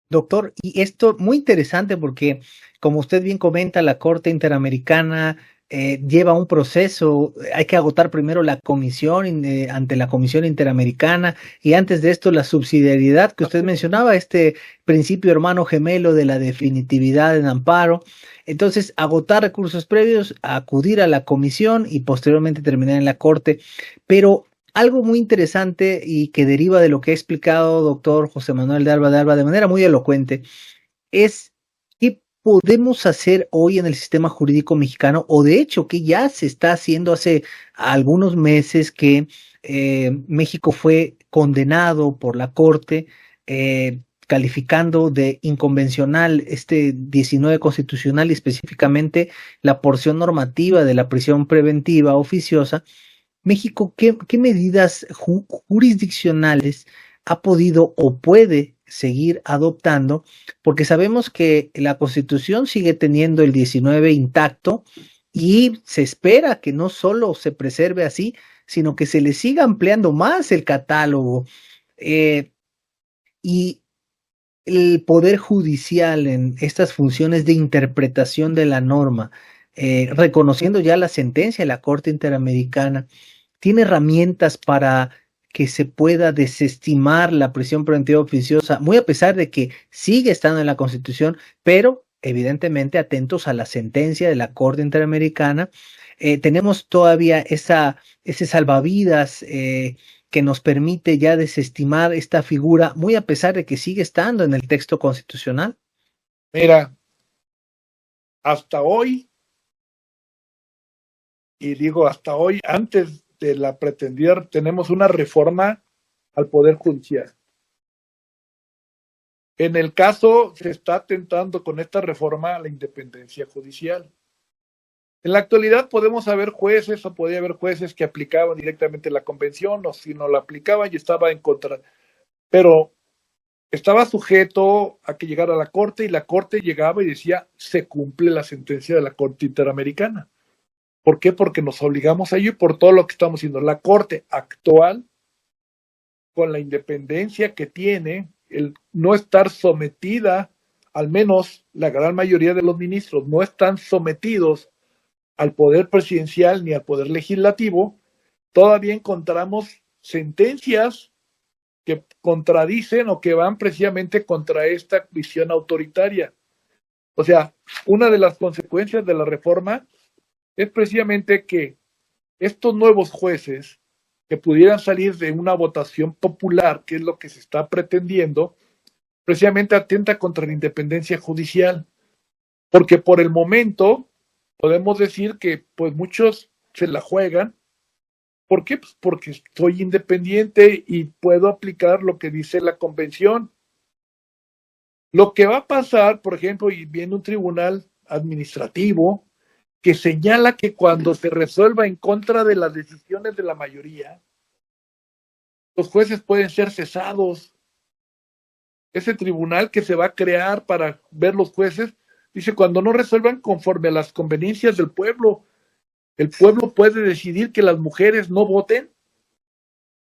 Doctor, y esto muy interesante porque, como usted bien comenta, la Corte Interamericana lleva un proceso, hay que agotar primero la comisión ante la Comisión Interamericana, y antes de esto la subsidiariedad que usted mencionaba, este principio hermano gemelo de la definitividad en amparo. Entonces, agotar recursos previos, acudir a la comisión y posteriormente terminar en la Corte. Pero algo muy interesante y que deriva de lo que ha explicado doctor José Manuel de Alba de manera muy elocuente es qué podemos hacer hoy en el sistema jurídico mexicano, o de hecho que ya se está haciendo hace algunos meses que México fue condenado por la Corte, calificando de inconvencional este 19 constitucional y específicamente la porción normativa de la prisión preventiva oficiosa. México, ¿qué medidas jurisdiccionales ha podido o puede seguir adoptando? Porque sabemos que la Constitución sigue teniendo el 19 intacto y se espera que no solo se preserve así, sino que se le siga ampliando más el catálogo. Y el Poder Judicial en estas funciones de interpretación de la norma, reconociendo ya la sentencia de la Corte Interamericana, tiene herramientas para que se pueda desestimar la prisión preventiva oficiosa, muy a pesar de que sigue estando en la Constitución, pero evidentemente atentos a la sentencia de la Corte Interamericana. Tenemos todavía ese salvavidas que nos permite ya desestimar esta figura, muy a pesar de que sigue estando en el texto constitucional. Mira, hasta hoy, y digo hasta hoy, antes de la pretendida, tenemos una reforma al Poder Judicial. En el caso, se está atentando con esta reforma a la independencia judicial. En la actualidad podemos haber jueces o podía haber jueces que aplicaban directamente la convención o si no la aplicaban y estaba en contra, pero estaba sujeto a que llegara a la corte y la corte llegaba y decía se cumple la sentencia de la Corte Interamericana. ¿Por qué? Porque nos obligamos a ello y por todo lo que estamos haciendo. La corte actual, con la independencia que tiene, el no estar sometida, al menos la gran mayoría de los ministros no están sometidos al poder presidencial ni al poder legislativo, todavía encontramos sentencias que contradicen o que van precisamente contra esta visión autoritaria. O sea, una de las consecuencias de la reforma es precisamente que estos nuevos jueces que pudieran salir de una votación popular, que es lo que se está pretendiendo, precisamente atenta contra la independencia judicial, porque por el momento podemos decir que pues muchos se la juegan. ¿Por qué? Pues porque soy independiente y puedo aplicar lo que dice la convención. Lo que va a pasar, por ejemplo, y viene un tribunal administrativo que señala que cuando se resuelva en contra de las decisiones de la mayoría, los jueces pueden ser cesados. Ese tribunal que se va a crear para ver los jueces, dice, cuando no resuelvan conforme a las conveniencias del pueblo, el pueblo puede decidir que las mujeres no voten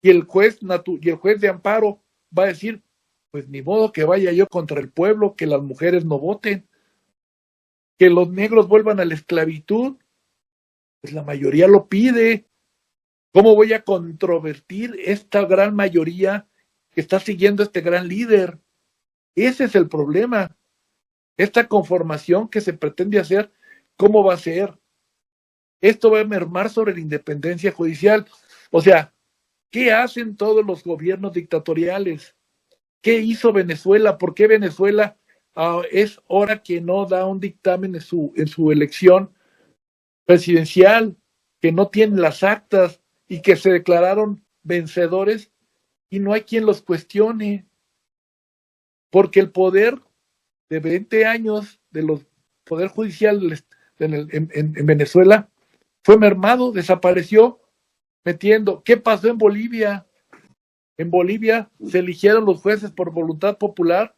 y el juez de amparo va a decir, pues ni modo que vaya yo contra el pueblo, que las mujeres no voten, que los negros vuelvan a la esclavitud, pues la mayoría lo pide. ¿Cómo voy a controvertir esta gran mayoría que está siguiendo a este gran líder? Ese es el problema. Esta conformación que se pretende hacer, ¿cómo va a ser? Esto va a mermar sobre la independencia judicial. O sea, ¿qué hacen todos los gobiernos dictatoriales? ¿Qué hizo Venezuela? ¿Por qué Venezuela es hora que no da un dictamen en su elección presidencial, que no tiene las actas y que se declararon vencedores y no hay quien los cuestione? Porque el poder de 20 años de los poder judicial en Venezuela fue mermado, desapareció, metiendo. ¿Qué pasó en Bolivia? En Bolivia se eligieron los jueces por voluntad popular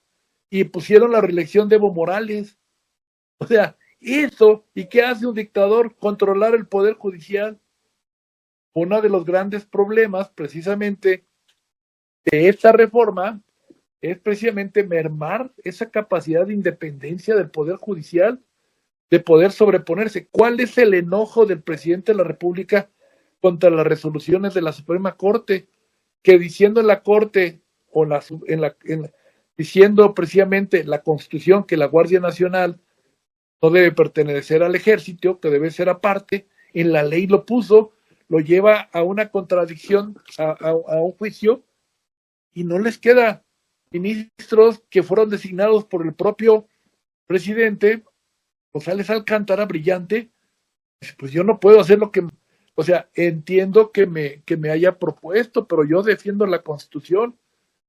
y pusieron la reelección de Evo Morales. O sea, eso, ¿y qué hace un dictador? Controlar el poder judicial. Uno de los grandes problemas, precisamente, de esta reforma es precisamente mermar esa capacidad de independencia del poder judicial, de poder sobreponerse. ¿Cuál es el enojo del presidente de la República contra las resoluciones de la Suprema Corte? Que diciendo en la Corte o diciendo precisamente la Constitución que la Guardia Nacional no debe pertenecer al ejército, que debe ser aparte, en la ley lo puso, lo lleva a una contradicción, a un juicio, y no les queda ministros que fueron designados por el propio presidente, González Alcántara, brillante, pues yo no puedo hacer lo que, o sea, entiendo que me haya propuesto, pero yo defiendo la Constitución.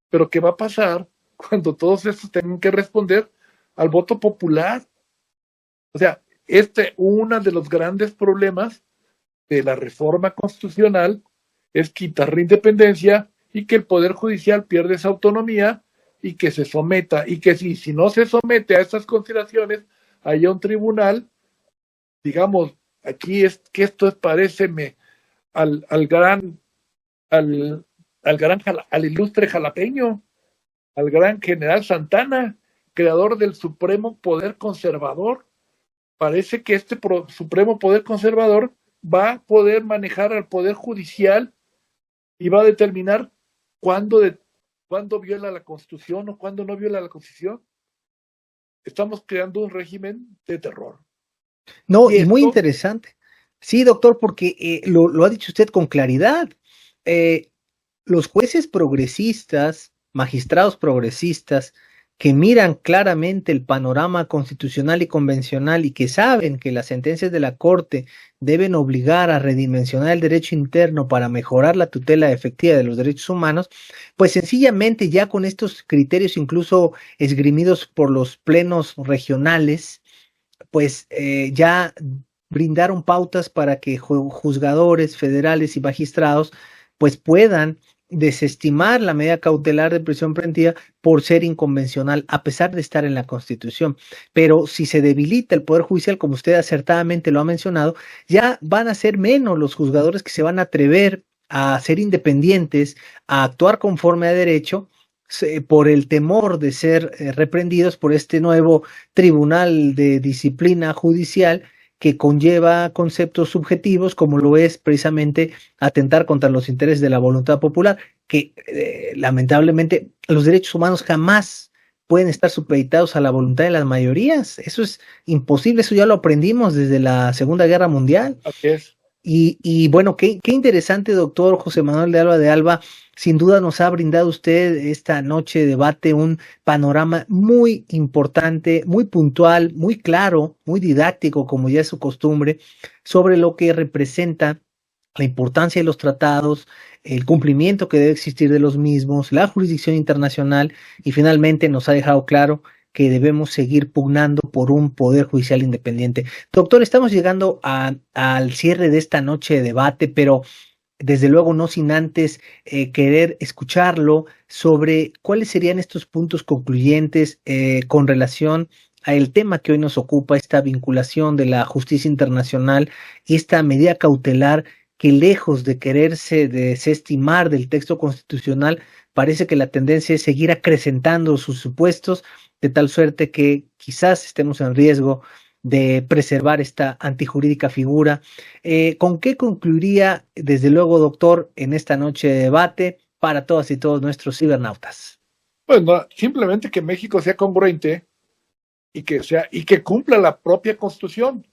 Pero ¿qué va a pasar cuando todos estos tengan que responder al voto popular? O sea, uno de los grandes problemas de la reforma constitucional es quitar la independencia y que el Poder Judicial pierda esa autonomía y que se someta, y que si no se somete a estas consideraciones, haya un tribunal, digamos, aquí es que esto paréceme al ilustre jalapeño, al gran general Santana, creador del supremo poder conservador. Parece que este supremo poder conservador va a poder manejar al poder judicial y va a determinar cuándo viola la Constitución o cuándo no viola la Constitución. Estamos creando un régimen de terror. No, y muy interesante. Sí, doctor, porque lo ha dicho usted con claridad. Los jueces progresistas, magistrados progresistas, que miran claramente el panorama constitucional y convencional y que saben que las sentencias de la Corte deben obligar a redimensionar el derecho interno para mejorar la tutela efectiva de los derechos humanos, pues sencillamente ya con estos criterios incluso esgrimidos por los plenos regionales, pues ya brindaron pautas para que juzgadores federales y magistrados pues puedan desestimar la medida cautelar de prisión preventiva por ser inconvencional, a pesar de estar en la Constitución. Pero si se debilita el Poder Judicial, como usted acertadamente lo ha mencionado, ya van a ser menos los juzgadores que se van a atrever a ser independientes, a actuar conforme a derecho, por el temor de ser reprendidos por este nuevo Tribunal de Disciplina Judicial que conlleva conceptos subjetivos como lo es precisamente atentar contra los intereses de la voluntad popular, que lamentablemente los derechos humanos jamás pueden estar supeditados a la voluntad de las mayorías. Eso es imposible, eso ya lo aprendimos desde la Segunda Guerra Mundial. Así es. Y bueno, qué interesante, doctor José Manuel de Alba. Sin duda nos ha brindado usted esta noche de debate un panorama muy importante, muy puntual, muy claro, muy didáctico, como ya es su costumbre, sobre lo que representa la importancia de los tratados, el cumplimiento que debe existir de los mismos, la jurisdicción internacional y finalmente nos ha dejado claro que debemos seguir pugnando por un poder judicial independiente. Doctor, estamos llegando al cierre de esta noche de debate, pero desde luego no sin antes querer escucharlo sobre cuáles serían estos puntos concluyentes con relación al tema que hoy nos ocupa, esta vinculación de la justicia internacional y esta medida cautelar que lejos de quererse desestimar del texto constitucional, parece que la tendencia es seguir acrecentando sus supuestos, de tal suerte que quizás estemos en riesgo de preservar esta antijurídica figura. ¿Con qué concluiría, desde luego, doctor, en esta noche de debate para todas y todos nuestros cibernautas? Pues no, simplemente que México sea congruente y que cumpla la propia Constitución.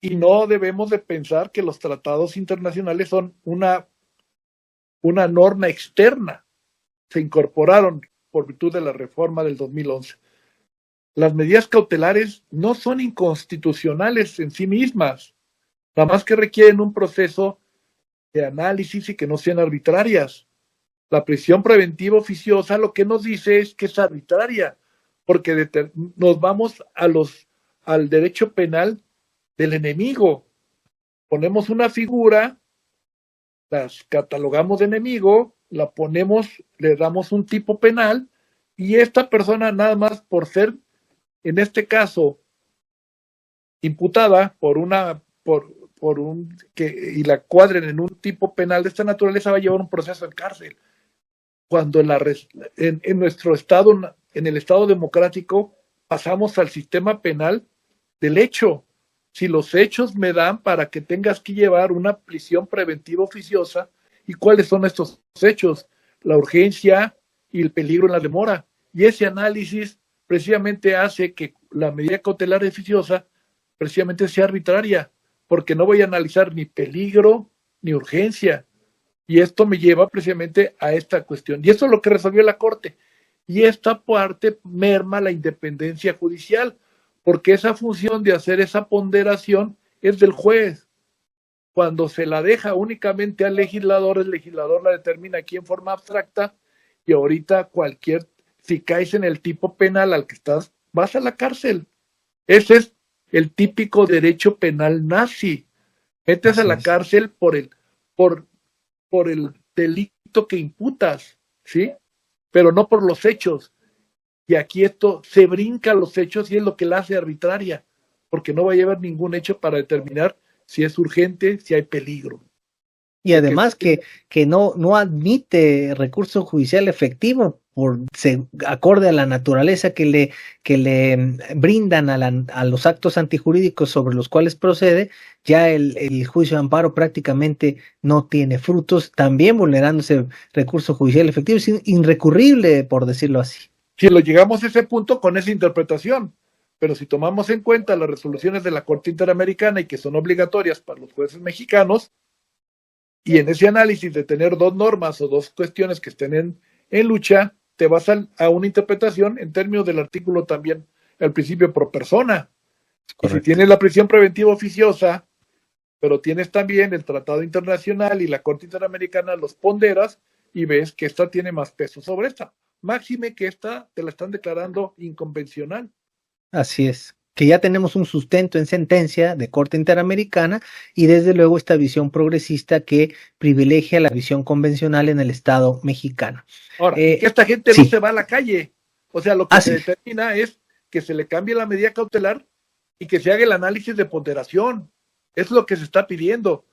Y no debemos de pensar que los tratados internacionales son una norma externa. Se incorporaron por virtud de la reforma del 2011. Las medidas cautelares no son inconstitucionales en sí mismas, nada más que requieren un proceso de análisis y que no sean arbitrarias. La prisión preventiva oficiosa lo que nos dice es que es arbitraria, porque nos vamos al derecho penal del enemigo. Ponemos una figura, las catalogamos de enemigo, la ponemos, le damos un tipo penal, y esta persona nada más por ser, en este caso, imputada y la cuadren en un tipo penal de esta naturaleza, va a llevar un proceso en cárcel. Cuando en nuestro estado, en el estado democrático, pasamos al sistema penal del hecho. Si los hechos me dan para que tengas que llevar una prisión preventiva oficiosa, ¿y cuáles son estos hechos? La urgencia y el peligro en la demora. Y ese análisis precisamente hace que la medida cautelar oficiosa precisamente sea arbitraria, porque no voy a analizar ni peligro ni urgencia. Y esto me lleva precisamente a esta cuestión. Y eso es lo que resolvió la Corte. Y esta parte merma la independencia judicial, porque esa función de hacer esa ponderación es del juez. Cuando se la deja únicamente al legislador, el legislador la determina aquí en forma abstracta, y ahorita si caes en el tipo penal al que estás, vas a la cárcel. Ese es el típico derecho penal nazi. Metes a la cárcel por el delito que imputas, ¿sí? Pero no por los hechos. Y aquí esto se brinca los hechos y es lo que la hace arbitraria, porque no va a llevar ningún hecho para determinar si es urgente, si hay peligro. Y además que no admite recurso judicial efectivo acorde a la naturaleza que le brindan a los actos antijurídicos sobre los cuales procede, ya el juicio de amparo prácticamente no tiene frutos, también vulnerando ese recurso judicial efectivo, es irrecurrible, por decirlo así. Si lo llegamos a ese punto con esa interpretación, pero si tomamos en cuenta las resoluciones de la Corte Interamericana y que son obligatorias para los jueces mexicanos, y en ese análisis de tener dos normas o dos cuestiones que estén en lucha, te vas a una interpretación en términos del artículo también, el principio pro persona. Y si tienes la prisión preventiva oficiosa, pero tienes también el Tratado Internacional y la Corte Interamericana, los ponderas y ves que esta tiene más peso sobre esta. Máxime que esta te la están declarando inconvencional. Así es, que ya tenemos un sustento en sentencia de Corte Interamericana y desde luego esta visión progresista que privilegia la visión convencional en el Estado mexicano. Ahora, que esta gente no se va a la calle. O sea, lo que se determina es que se le cambie la medida cautelar y que se haga el análisis de ponderación. Es lo que se está pidiendo.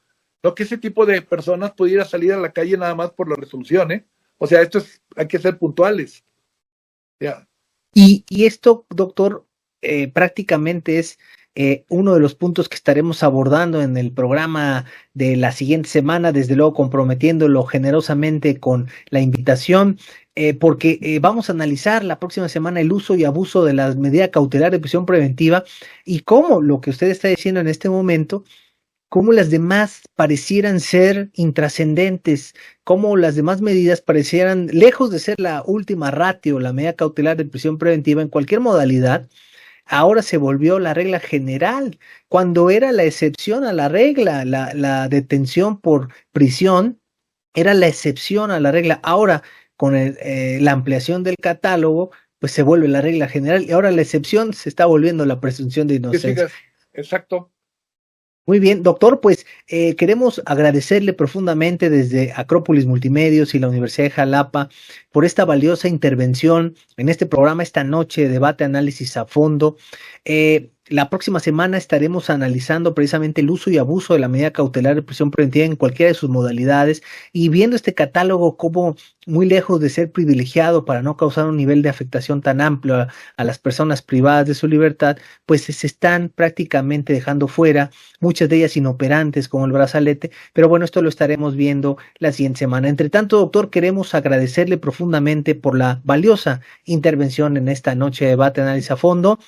No que ese tipo de personas pudiera salir a la calle nada más por la resolución, ¿eh? O sea, hay que ser puntuales. Yeah. Y esto, doctor, prácticamente es uno de los puntos que estaremos abordando en el programa de la siguiente semana, desde luego comprometiéndolo generosamente con la invitación, porque vamos a analizar la próxima semana el uso y abuso de la medida cautelar de prisión preventiva y cómo lo que usted está diciendo en este momento, cómo las demás parecieran ser intrascendentes, cómo las demás medidas parecieran, lejos de ser la última ratio, la medida cautelar de prisión preventiva en cualquier modalidad, ahora se volvió la regla general, cuando era la excepción a la regla, la detención por prisión era la excepción a la regla. Ahora, con la ampliación del catálogo, pues se vuelve la regla general y ahora la excepción se está volviendo la presunción de inocencia. Exacto. Muy bien, doctor, pues queremos agradecerle profundamente desde Acrópolis Multimedios y la Universidad de Jalapa por esta valiosa intervención en este programa, esta noche de debate, análisis a fondo. La próxima semana estaremos analizando precisamente el uso y abuso de la medida cautelar de prisión preventiva en cualquiera de sus modalidades y viendo este catálogo como muy lejos de ser privilegiado para no causar un nivel de afectación tan amplio a las personas privadas de su libertad, pues se están prácticamente dejando fuera, muchas de ellas inoperantes como el brazalete, pero bueno, esto lo estaremos viendo la siguiente semana. Entre tanto, doctor, queremos agradecerle profundamente por la valiosa intervención en esta noche de debate, análisis a fondo.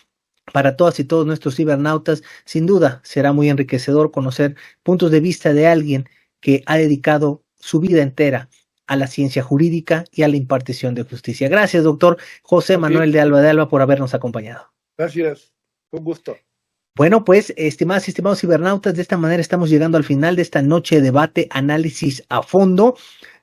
Para todas y todos nuestros cibernautas, sin duda será muy enriquecedor conocer puntos de vista de alguien que ha dedicado su vida entera a la ciencia jurídica y a la impartición de justicia. Gracias, doctor José Manuel de Alba, por habernos acompañado. Gracias, un gusto. Bueno, pues, estimadas y estimados cibernautas, de esta manera estamos llegando al final de esta noche de debate, análisis a fondo.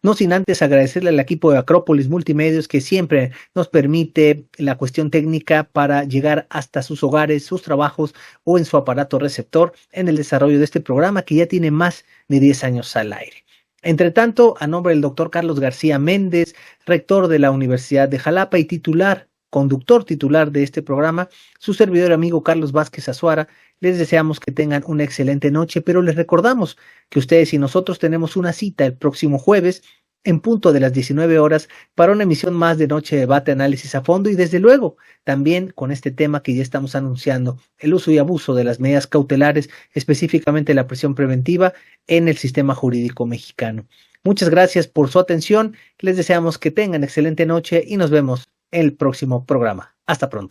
No sin antes agradecerle al equipo de Acrópolis Multimedios que siempre nos permite la cuestión técnica para llegar hasta sus hogares, sus trabajos o en su aparato receptor en el desarrollo de este programa que ya tiene más de 10 años al aire. Entre tanto, a nombre del doctor Carlos García Méndez, rector de la Universidad de Jalapa y conductor titular de este programa, su servidor amigo Carlos Vázquez Azuara, les deseamos que tengan una excelente noche, pero les recordamos que ustedes y nosotros tenemos una cita el próximo jueves en punto de las 19 horas para una emisión más de Noche de Debate, Análisis a Fondo y desde luego también con este tema que ya estamos anunciando, el uso y abuso de las medidas cautelares, específicamente la prisión preventiva en el sistema jurídico mexicano. Muchas gracias por su atención, les deseamos que tengan excelente noche y nos vemos en el próximo programa. Hasta pronto.